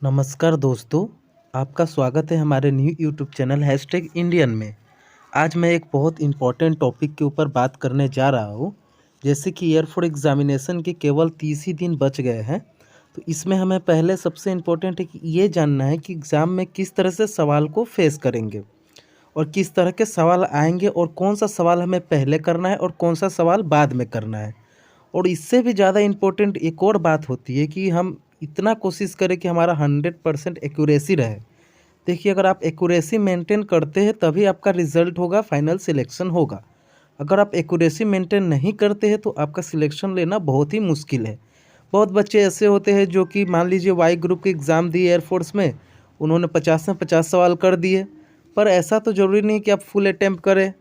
नमस्कार दोस्तों, आपका स्वागत है हमारे new YouTube channel hashtag Indian में। आज मैं एक बहुत इम्पोर्टेंट टॉपिक के ऊपर बात करने जा रहा हूँ। जैसे कि एयरफोर्स एग्जामिनेशन के केवल 30 ही दिन बच गए हैं, तो इसमें हमें पहले सबसे इम्पोर्टेंट है कि ये जानना है कि एग्ज़ाम में किस तरह से सवाल को फेस करेंगे और किस तरह के सवाल आएंगे और कौन सा सवाल हमें पहले करना है और कौन सा सवाल बाद में करना है। और इससे भी ज़्यादा इम्पोर्टेंट एक और बात होती है कि हम इतना कोशिश करें कि हमारा 100% एक्यूरेसी रहे। देखिए, अगर आप एक्यूरेसी मेंटेन करते हैं तभी आपका रिजल्ट होगा, फाइनल सिलेक्शन होगा। अगर आप एक्यूरेसी मेंटेन नहीं करते हैं तो आपका सिलेक्शन लेना बहुत ही मुश्किल है। बहुत बच्चे ऐसे होते हैं जो कि मान लीजिए वाई ग्रुप के एग्ज़ाम दिए एयरफोर्स में, उन्होंने 50 में 50 सवाल कर दिए। पर ऐसा तो ज़रूरी नहीं कि आप फुल अटैम्प्ट करें,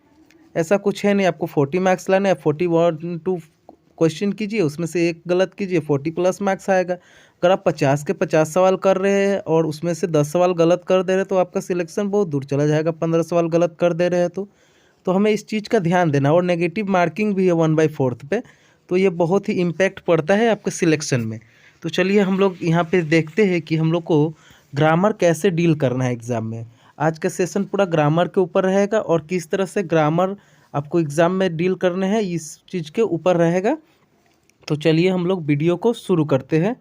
ऐसा कुछ है नहीं। आपको 40 मार्क्स लाने हैं, 41 टू क्वेश्चन कीजिए, उसमें से एक गलत कीजिए, 40 प्लस मार्क्स आएगा। अगर आप 50 के 50 सवाल कर रहे हैं और उसमें से 10 सवाल गलत कर दे रहे हैं तो आपका सिलेक्शन बहुत दूर चला जाएगा। 15 सवाल गलत कर दे रहे हैं तो हमें इस चीज़ का ध्यान देना। और नेगेटिव मार्किंग भी है 1/4 पे, तो ये बहुत ही इम्पैक्ट पड़ता है आपके सिलेक्शन में। तो चलिए हम लोग यहाँ पे देखते हैं कि हम लोग को ग्रामर कैसे डील करना है एग्ज़ाम में। आज का सेशन पूरा ग्रामर के ऊपर रहेगा और किस तरह से ग्रामर आपको एग्ज़ाम में डील करने हैं इस चीज़ के ऊपर रहेगा। तो चलिए हम लोग वीडियो को शुरू करते हैं।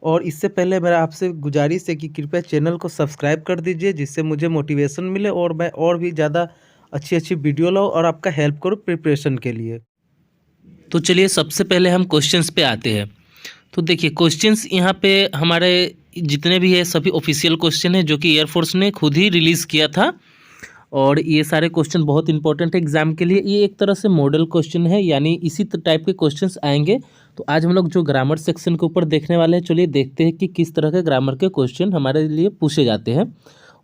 और इससे पहले मेरा आपसे गुजारिश है कि कृपया चैनल को सब्सक्राइब कर दीजिए, जिससे मुझे मोटिवेशन मिले और मैं और भी ज़्यादा अच्छी अच्छी वीडियो लाऊं और आपका हेल्प करूं प्रिपरेशन के लिए। तो चलिए सबसे पहले हम क्वेश्चंस पे आते हैं। तो देखिए क्वेश्चंस यहाँ पे हमारे जितने भी है सभी ऑफिशियल क्वेश्चन है जो कि एयरफोर्स ने खुद ही रिलीज़ किया था। और ये सारे क्वेश्चन बहुत इंपॉर्टेंट है एग्जाम के लिए। ये एक तरह से मॉडल क्वेश्चन है, यानी इसी टाइप के क्वेश्चंस आएंगे। तो आज हम लोग जो ग्रामर सेक्शन के ऊपर देखने वाले हैं, चलिए देखते हैं कि किस तरह के ग्रामर के क्वेश्चन हमारे लिए पूछे जाते हैं।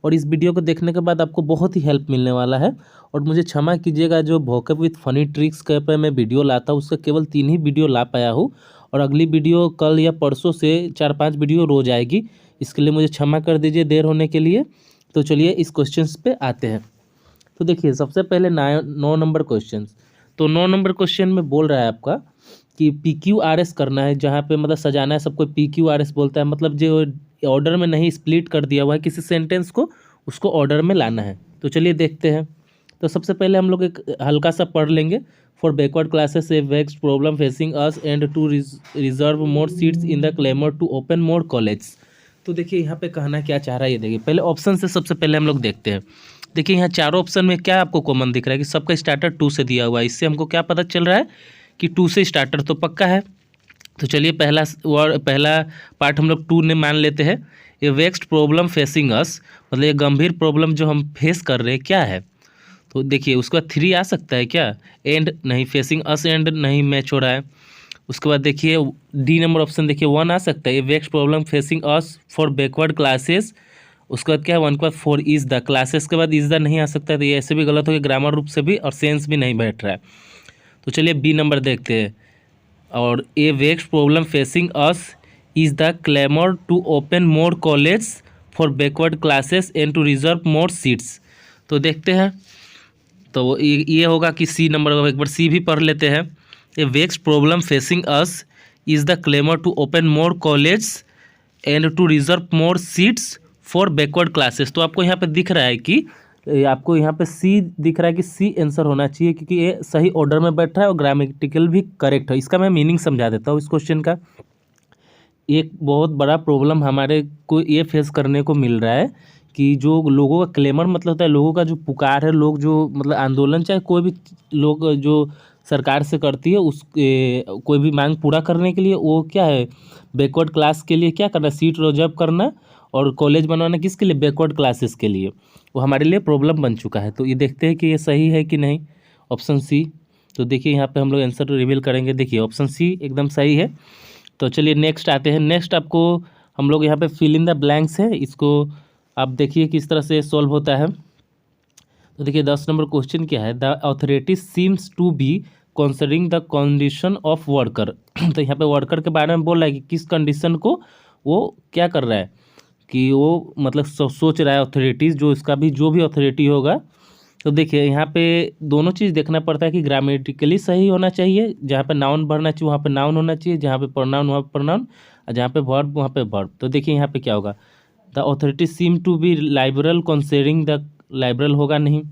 और इस वीडियो को देखने के बाद आपको बहुत ही हेल्प मिलने वाला है। और मुझे क्षमा कीजिएगा, जो वोकैब विद फनी ट्रिक्स के पे मैं वीडियो लाता हूँ उसका केवल 3 ही वीडियो ला पाया हूँ। और अगली वीडियो कल या परसों से 4-5 वीडियो रोज आएगी। इसके लिए मुझे क्षमा कर दीजिए देर होने के लिए। तो चलिए इस क्वेश्चन पे आते हैं। तो देखिए सबसे पहले 9 नंबर क्वेश्चन। तो 9 नंबर क्वेश्चन में बोल रहा है आपका कि PQRS करना है, जहाँ पे मतलब सजाना है सबको। PQRS बोलता है मतलब जो ऑर्डर में नहीं स्प्लिट कर दिया हुआ है किसी सेंटेंस को, उसको ऑर्डर में लाना है। तो चलिए देखते हैं। तो सबसे पहले हम लोग एक हल्का सा पढ़ लेंगे। For backward classes a vex problem facing us and to reserve more seats in the clamour to open more college. तो देखिए यहाँ पे कहना क्या चाह रहा है ये देखिए। पहले ऑप्शन से सबसे पहले हम लोग देखते हैं। देखिए यहाँ चारों ऑप्शन में क्या आपको कॉमन दिख रहा है कि सबका स्टार्टर 2 से दिया हुआ है। इससे हमको क्या पता चल रहा है कि 2 से स्टार्टर तो पक्का है। तो चलिए पहला पार्ट हम लोग 2 ने मान लेते हैं। ये वेक्स्ड प्रॉब्लम फेसिंग अस, मतलब ये गंभीर प्रॉब्लम जो हम फेस कर रहे हैं क्या है। तो देखिए उसके बाद 3 आ सकता है क्या, एंड नहीं, फेसिंग अस एंड नहीं मैच हो रहा है। उसके बाद देखिए डी नंबर ऑप्शन देखिए 1 आ सकता है, ये vexed problem facing us for backward classes. उसके बाद क्या है 1 के बाद 4 इज़ द, क्लासेस के बाद इज़ द नहीं आ सकता है। तो ये ऐसे भी गलत हो गया, ग्रामर रूप से भी और सेंस भी नहीं बैठ रहा है। तो चलिए बी नंबर देखते हैं। और a vexed problem facing us is the clamour to open more college for backward classes and to reserve more seats. तो देखते हैं। तो ये होगा कि सी नंबर, एक बार सी भी पढ़ लेते हैं। A vexed problem facing us is the clamour to open more college and to reserve more seats for backward classes. तो आपको यहाँ पे दिख रहा है कि आपको यहाँ पे सी दिख रहा है कि सी आंसर होना चाहिए, क्योंकि ये सही ऑर्डर में बैठ रहा है और ग्रामेटिकल भी करेक्ट है। इसका मैं मीनिंग समझा देता हूँ इस क्वेश्चन का। एक बहुत बड़ा प्रॉब्लम हमारे को ये फेस करने को मिल रहा है कि जो लोगों का क्लेमर मतलब होता है, लोगों का जो पुकार है, लोग जो मतलब आंदोलन, चाहे कोई भी लोग जो सरकार से करती है उस कोई भी मांग पूरा करने के लिए, वो क्या है बैकवर्ड क्लास के लिए क्या करना, सीट रिजर्व करना और कॉलेज बनवाना किसके लिए, बैकवर्ड क्लासेस के लिए। वो हमारे लिए प्रॉब्लम बन चुका है। तो ये देखते हैं कि ये सही है कि नहीं, ऑप्शन सी। तो देखिए यहाँ पे हम लोग आंसर रिवील करेंगे। देखिए ऑप्शन सी एकदम सही है। तो चलिए नेक्स्ट आते हैं। नेक्स्ट आपको हम लोग यहाँ पे फिल इन द ब्लैंक्स है, इसको आप देखिए किस तरह से सॉल्व होता है। तो देखिए 10 नंबर क्वेश्चन क्या है, the authority seems to be considering the condition of worker. तो यहाँ पे वर्कर के बारे में बोल रहा है कि किस कंडीशन को वो क्या कर रहा है, कि वो मतलब सोच रहा है अथॉरिटीज़, जो इसका भी जो भी अथॉरिटी होगा। तो देखिए यहाँ पे दोनों चीज़ देखना पड़ता है कि ग्रामेटिकली सही होना चाहिए, जहाँ पे नाउन बढ़ना चाहिए वहाँ पे नाउन होना चाहिए, जहाँ पे प्रोनाउन वहाँ पे प्रोनाउन, और जहाँ पे वर्ब वहाँ पे वर्ब। तो देखिए यहाँ पे क्या होगा, the authority seem to be liberal considering the, liberal होगा नहीं।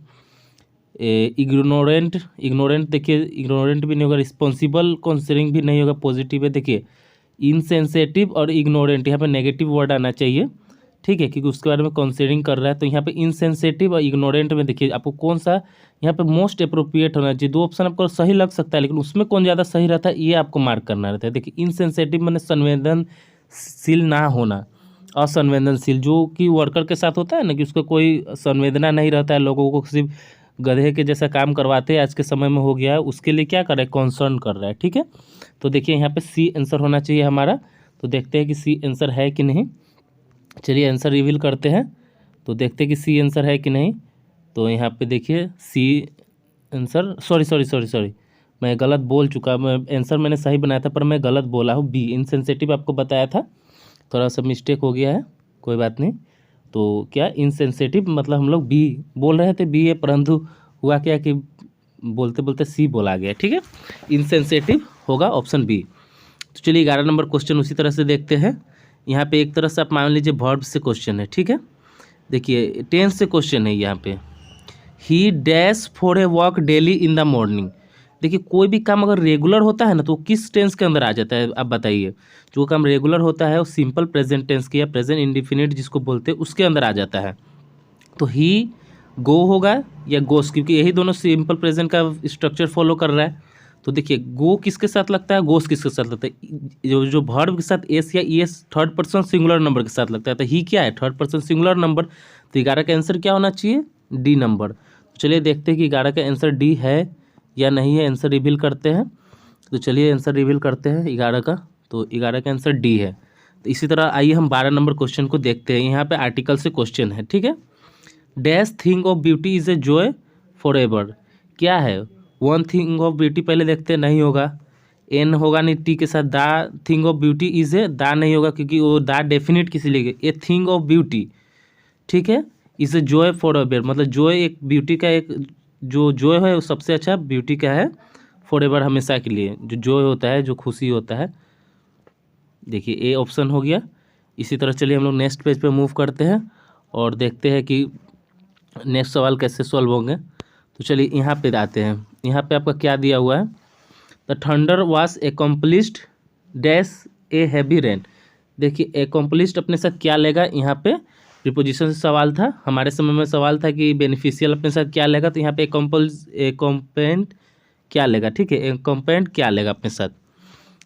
इग्नोरेंट, इग्नोरेंट देखिए इग्नोरेंट भी नहीं होगा। रिस्पॉन्सिबल कंसिडरिंग भी नहीं होगा, पॉजिटिव है। देखिए इनसेंसिटिव और इग्नोरेंट, यहाँ पे नेगेटिव वर्ड आना चाहिए, ठीक है, क्योंकि उसके बारे में कंसिडरिंग कर रहा है। तो यहाँ पे इनसेंसिटिव और इग्नोरेंट में देखिए आपको कौन सा यहाँ पे मोस्ट अप्रोप्रिएट होना चाहिए। दो ऑप्शन आपको सही लग सकता है, लेकिन उसमें कौन ज़्यादा सही रहता है ये आपको मार्क करना रहता है। देखिए इनसेंसिटिव मैंने संवेदनशील ना होना, असंवेदनशील, जो कि वर्कर के साथ होता है ना, कि उसको कोई संवेदना नहीं रहता है, लोगों को सिर्फ गधे के जैसा काम करवाते हैं, आज के समय में हो गया है, उसके लिए क्या कर रहा है, कॉन्सर्न कर रहा है, ठीक है। तो देखिए यहाँ पे सी आंसर होना चाहिए हमारा। तो देखते हैं कि सी आंसर है कि नहीं। चलिए आंसर रिवील करते हैं, तो देखते हैं कि सी आंसर है कि नहीं। तो यहाँ पे देखिए सी आंसर, सॉरी मैं गलत बोल चुका, मैं आंसर मैंने सही बनाया था पर मैं गलत बोला हूँ। बी इनसेंसिटिव आपको बताया था, थोड़ा सा मिस्टेक हो गया है, कोई बात नहीं। तो क्या इनसेंसिटिव मतलब हम लोग बी बोल रहे थे, बी है, परंतु हुआ क्या कि बोलते बोलते सी बोला गया, ठीक है। इनसेंसिटिव होगा ऑप्शन बी। तो चलिए 11 नंबर क्वेश्चन उसी तरह से देखते हैं। यहाँ पे एक तरह से आप मान लीजिए वर्ब से क्वेश्चन है, ठीक है। देखिए टेंस से क्वेश्चन है यहाँ पे। ही dash for a walk daily in the morning. देखिए कोई भी काम अगर रेगुलर होता है ना, तो वो किस टेंस के अंदर आ जाता है, आप बताइए। जो काम रेगुलर होता है वो सिंपल प्रेजेंट टेंस की या प्रेजेंट इंडिफिनिट जिसको बोलते हैं उसके अंदर आ जाता है। तो ही गो होगा या गोस, क्योंकि यही दोनों सिंपल प्रेजेंट का स्ट्रक्चर फॉलो कर रहा है। तो देखिए गो किसके साथ लगता है, गोस किसके साथ लगता है, जो जो वर्ब के साथ एस या E S third person singular number के साथ लगता है। तो ही क्या है, थर्ड पर्सन सिंगुलर नंबर। तो 11 का आंसर क्या होना चाहिए, डी नंबर। तो चलिए देखते हैं कि 11 का आंसर डी है या नहीं है, आंसर रिवील करते हैं। तो चलिए आंसर रिवील करते हैं 11 का। तो 11 का आंसर डी है। तो इसी तरह आइए हम 12 नंबर क्वेश्चन को देखते हैं। यहाँ पे आर्टिकल से क्वेश्चन है, ठीक है। Dash thing of beauty is a joy for ever. क्या है, वन थिंग ऑफ ब्यूटी पहले देखते हैं, नहीं होगा। एन होगा नहीं टी के साथ। दा thing of beauty is a, दा नहीं होगा क्योंकि वो दा डेफिनेट किसी लिए। ए थिंग ऑफ ब्यूटी, ठीक है, is a joy for ever, मतलब जॉय एक ब्यूटी का एक जो जॉय है वो सबसे अच्छा ब्यूटी का है, फॉर एवर हमेशा के लिए, जो जॉय होता है, जो खुशी होता है। देखिए ए ऑप्शन हो गया। इसी तरह चलिए हम लोग नेक्स्ट पेज पे मूव करते हैं और देखते हैं कि नेक्स्ट सवाल कैसे सॉल्व होंगे। तो चलिए यहाँ पे आते हैं। यहाँ पे आपका क्या दिया हुआ है, the thunder was accomplished dash a heavy rain. देखिए एकम्प्लिश्ड अपने साथ क्या लेगा, यहाँ पे प्रीपोजिशन से सवाल था। हमारे समय में सवाल था कि बेनिफिशियल अपने साथ क्या लेगा, तो यहाँ पे एकम्पेंड क्या लेगा, ठीक है, एकम्पेंड क्या लेगा अपने साथ।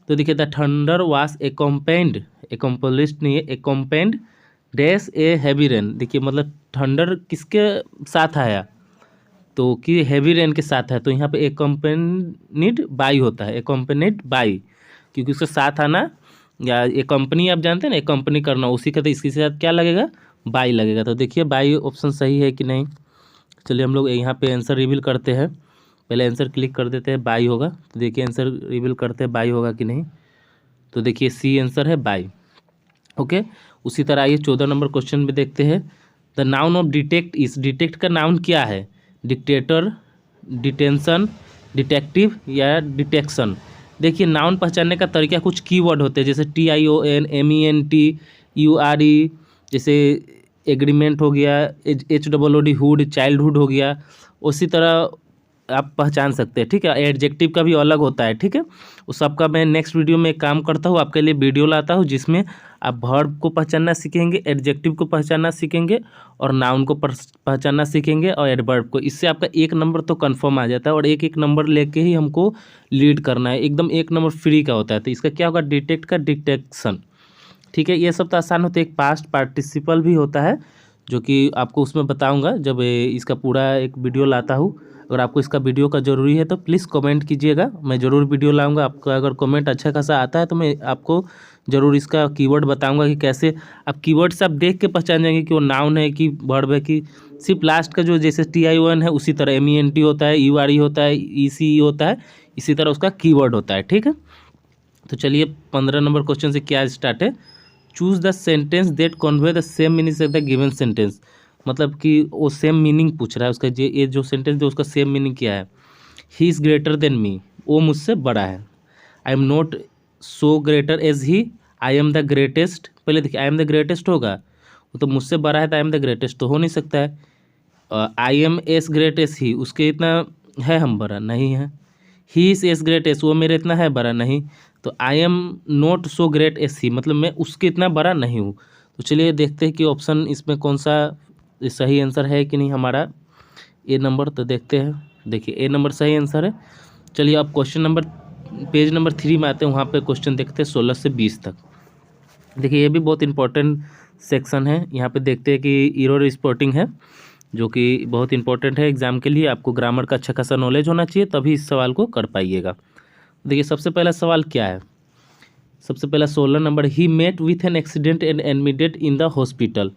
तो देखिए द थंडर वाज एकम्पेंड, एकम्प्लिश्ड नहीं है, एकम्पेंड डैश ए हैवी रेन। देखिए मतलब थंडर किसके साथ आया, तो कि हैवी रेन के साथ है। तो यहाँ पे एकम्पेनिड बाई होता है, एकम्पेनिड बाई, क्योंकि उसके साथ आना या एक कंपनी आप जानते हैं ना, एक कंपनी करना, उसी का तो इसके साथ क्या लगेगा, बाई लगेगा। तो देखिए बाई ऑप्शन सही है कि नहीं। चलिए हम लोग यहाँ पे आंसर रिवील करते हैं। पहले आंसर क्लिक कर देते हैं, बाई होगा। तो देखिए आंसर रिवील करते हैं, बाई होगा कि नहीं। तो देखिए सी आंसर है, बाई। ओके, उसी तरह आइए 14 नंबर क्वेश्चन में देखते हैं। The noun of detect is, detect का नाउन क्या है, डिक्टेटर, डिटेंशन, डिटेक्टिव या डिटेक्शन। देखिए नाउन पहचानने का तरीका, कुछ कीवर्ड होते हैं जैसे TION, MENT, URE, जैसे एग्रीमेंट हो गया, HOOD हुड, चाइल्डहुड हो गया। उसी तरह आप पहचान सकते हैं, ठीक है। एडजेक्टिव का भी अलग होता है, ठीक है। उस सबका मैं नेक्स्ट वीडियो में एक काम करता हूँ, आपके लिए वीडियो लाता हूँ जिसमें आप वर्ब को पहचानना सीखेंगे, एडजेक्टिव को पहचानना सीखेंगे और नाउन को पहचानना सीखेंगे और एडवर्ब को। इससे आपका 1 नंबर तो कंफर्म आ जाता है और एक नंबर लेके ही हमको लीड करना है, एकदम 1 नंबर फ्री का होता है। तो इसका क्या होगा, डिटेक्ट का डिटेक्शन, ठीक है। ये सब तो आसान होता है। एक पास्ट पार्टिसिपल भी होता है जो कि आपको उसमें बताऊंगा जब इसका पूरा एक वीडियो लाता हूँ। अगर आपको इसका वीडियो का ज़रूरी है तो प्लीज़ कमेंट कीजिएगा, मैं ज़रूर वीडियो लाऊंगा। आपका अगर कमेंट अच्छा खासा आता है तो मैं आपको ज़रूर इसका कीवर्ड बताऊंगा कि कैसे आप कीवर्ड से आप देख के पहचान जाएंगे कि वो नाउन है कि वर्ब है, कि सिर्फ लास्ट का जो जैसे TION है उसी तरह MENT होता है, URE होता है, ECE होता है, इसी तरह उसका कीवर्ड होता है, ठीक है। तो चलिए 15 नंबर क्वेश्चन से क्या स्टार्ट है। Choose the sentence that convey the same meaning as the given sentence. मतलब कि वो सेम मीनिंग पूछ रहा है उसका, ये जो सेंटेंस है उसका सेम मीनिंग क्या है। He is greater than me, वो मुझसे बड़ा है। I am not so greater as he, I am the greatest. पहले देखिए आई एम द ग्रेटेस्ट होगा, वो तो मुझसे बड़ा है तो आई एम द ग्रेटेस्ट तो हो नहीं सकता है। I am as great as he, उसके इतना है हम बड़ा नहीं है। He is as great as, वो मेरे इतना है बड़ा नहीं। तो I am not so great as he, मतलब मैं उसके इतना बड़ा नहीं हूँ। तो चलिए देखते हैं कि ऑप्शन इसमें कौन सा सही आंसर है कि नहीं हमारा। ए नंबर तो देखते हैं, देखिए ए नंबर सही आंसर है। चलिए अब क्वेश्चन नंबर पेज नंबर 3 में आते हैं, वहाँ पे क्वेश्चन देखते हैं 16 से 20 तक। देखिए ये भी बहुत इंपॉर्टेंट सेक्शन है। यहाँ पे देखते हैं कि एरर स्पॉटिंग है, जो कि बहुत इंपॉर्टेंट है एग्जाम के लिए। आपको ग्रामर का अच्छा खासा नॉलेज होना चाहिए, तभी इस सवाल को कर पाइएगा। देखिए सबसे पहला सवाल क्या है, सबसे पहला 16 number, he met with an accident and admitted in the hospital.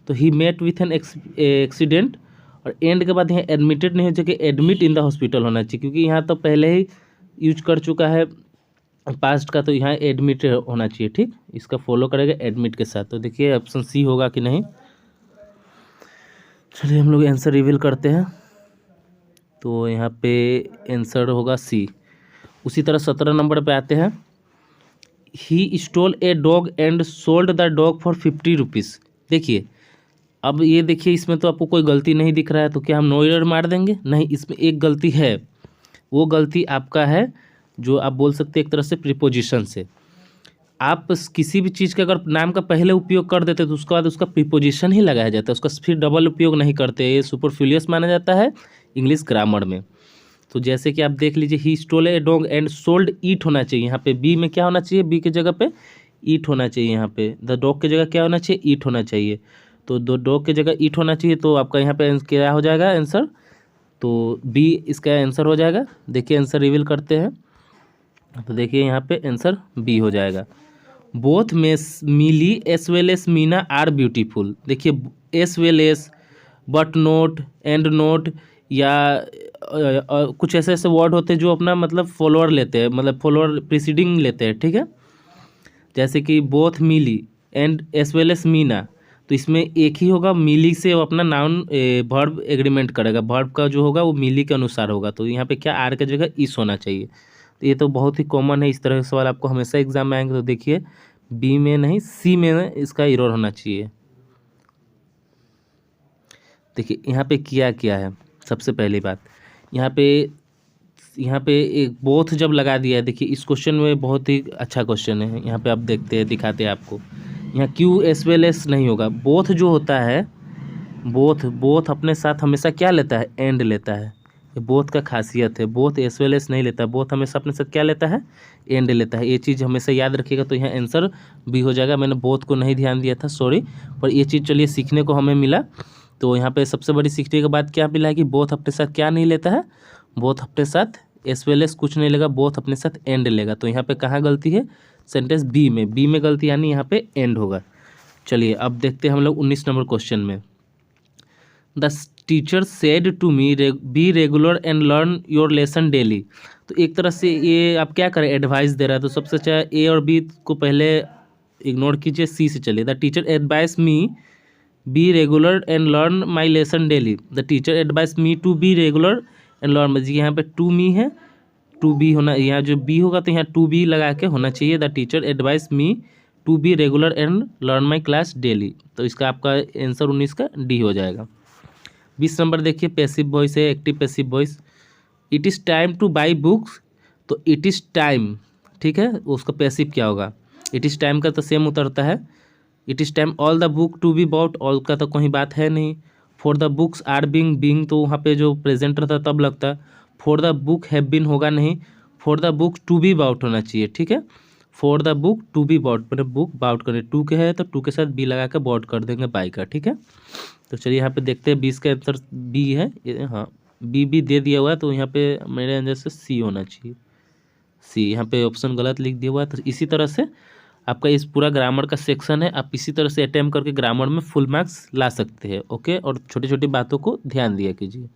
तो he met with an accident और एंड के बाद यहाँ एडमिटेड नहीं हो चाहिए, एडमिट इन द हॉस्पिटल होना चाहिए, क्योंकि यहाँ तो पहले ही यूज कर चुका है पास्ट का, तो यहाँ एडमिट होना चाहिए। ठीक, इसका फॉलो करेगा एडमिट के साथ। तो देखिए ऑप्शन सी होगा कि नहीं। चलिए हम लोग आंसर रिवील करते हैं। तो यहाँ पे आंसर होगा सी। उसी तरह 17 नंबर पे आते हैं, ही stole a dog and sold the dog for 50 rupees. देखिए अब ये देखिए इसमें तो आपको कोई गलती नहीं दिख रहा है, तो क्या हम नो एरर मार देंगे? नहीं, इसमें एक गलती है। वो गलती आपका है जो आप बोल सकते हैं एक तरह से प्रीपोजिशन से। आप किसी भी चीज़ का अगर नाम का पहले उपयोग कर देते तो उसके बाद उसका प्रीपोजिशन ही लगाया जाता है, उसका फिर डबल उपयोग नहीं करते। ये सुपरफ्लुअस माना जाता है इंग्लिश ग्रामर में। तो जैसे कि आप देख लीजिए, he stole a dog and sold it होना चाहिए। यहाँ पे बी में क्या होना चाहिए? बी की जगह पे ईट होना चाहिए। यहाँ पे द डॉग की जगह क्या होना चाहिए? ईट होना चाहिए। तो दो डॉग की जगह ईट होना चाहिए, तो आपका यहाँ पे क्या हो जाएगा आंसर? तो बी इसका आंसर हो जाएगा। देखिए आंसर रिवील करते हैं, तो देखिए यहाँ पे आंसर बी हो जाएगा। Both Mili as well as Meena are beautiful. देखिए as well as, but not, and not, या कुछ ऐसे ऐसे वर्ड होते हैं जो अपना मतलब फॉलोअर लेते हैं, मतलब फॉलोअर प्रीसीडिंग लेते हैं। ठीक है, जैसे कि both Mili and as well as Meena, तो इसमें एक ही होगा, मिली से वो अपना नाउन वर्ब एग्रीमेंट करेगा। वर्ब का जो होगा वो मिली के अनुसार होगा। तो यहाँ पे क्या आर की जगह इस होना चाहिए। तो ये तो बहुत ही कॉमन है, इस तरह के सवाल आपको हमेशा एग्जाम में आएंगे। तो देखिए बी में नहीं सी में इसका एरर होना चाहिए। देखिए यहाँ पे क्या है, सबसे पहली बात यहाँ पे एक बोथ जब लगा दिया है। देखिए इस क्वेश्चन में बहुत ही अच्छा क्वेश्चन है, यहाँ पे आप देखते हैं दिखाते हैं आपको। यहाँ क्यू एस वेल एस नहीं होगा। बोथ जो होता है, बोथ अपने साथ हमेशा क्या लेता है? एंड लेता है। ये बोथ का खासियत है, बोथ एस वेल एस नहीं लेता है। बोथ हमेशा अपने साथ क्या लेता है? एंड लेता है। ये चीज़ हमेशा याद रखिएगा। तो यहाँ आंसर बी हो जाएगा। मैंने बोथ को नहीं ध्यान दिया था, सॉरी, पर ये चीज़ चलिए सीखने को हमें मिला। तो यहाँ पे सबसे बड़ी सीखने के बाद क्या मिला है कि बोथ अपने साथ क्या नहीं लेता है? बोथ अपने साथ एस वेल एस कुछ नहीं लेगा, बोथ अपने साथ एंड लेगा। तो यहाँ पे कहाँ गलती है? सेंटेंस बी में गलती, यानी यहाँ पे एंड होगा। चलिए अब देखते हैं हम लोग 19 नंबर क्वेश्चन में। The teacher said to me be regular and learn your lesson daily. तो एक तरह से ये आप क्या करें, एडवाइस दे रहा है। तो सबसे अच्छा ए और बी को पहले इग्नोर कीजिए, सी से चलिए। The teacher advise me be regular and learn my lesson daily. The teacher advise me to be regular and learn, यहाँ पे टू मी है, टू बी होना, यहाँ जो बी होगा तो यहाँ टू बी लगा के होना चाहिए। The teacher advise me to be regular and learn my class daily. तो इसका आपका आंसर 19 का डी हो जाएगा। 20 नंबर देखिए, पैसिव वॉइस है, active passive voice. It is time two by books. तो इट इज़ टाइम, ठीक है, उसका पैसिव क्या होगा? इट इज़ टाइम का तो सेम उतरता है। It is time all the book to be bought, all का तो कोई बात है नहीं। For the books are being तो वहाँ पे जो प्रेजेंट रहता तब लगता। For the book have been होगा नहीं, for the book to be bought होना चाहिए। ठीक है, for the book to be bought, मैंने बुक बाउट करें, टू के है तो टू के साथ बी लगा के बॉट कर देंगे बाई का। ठीक है, तो चलिए यहाँ पे देखते हैं 20 का आंसर बी है। हाँ बी दे दिया हुआ है, तो यहाँ पे मेरे आंसर से सी होना चाहिए। सी, यहाँ पे ऑप्शन गलत लिख दिया हुआ है। तो इसी तरह से आपका इस पूरा ग्रामर का सेक्शन है, आप इसी तरह से अटेम्प्ट करके ग्रामर में फुल मार्क्स ला सकते हैं। ओके, और छोटी छोटी बातों को ध्यान दिया कीजिए।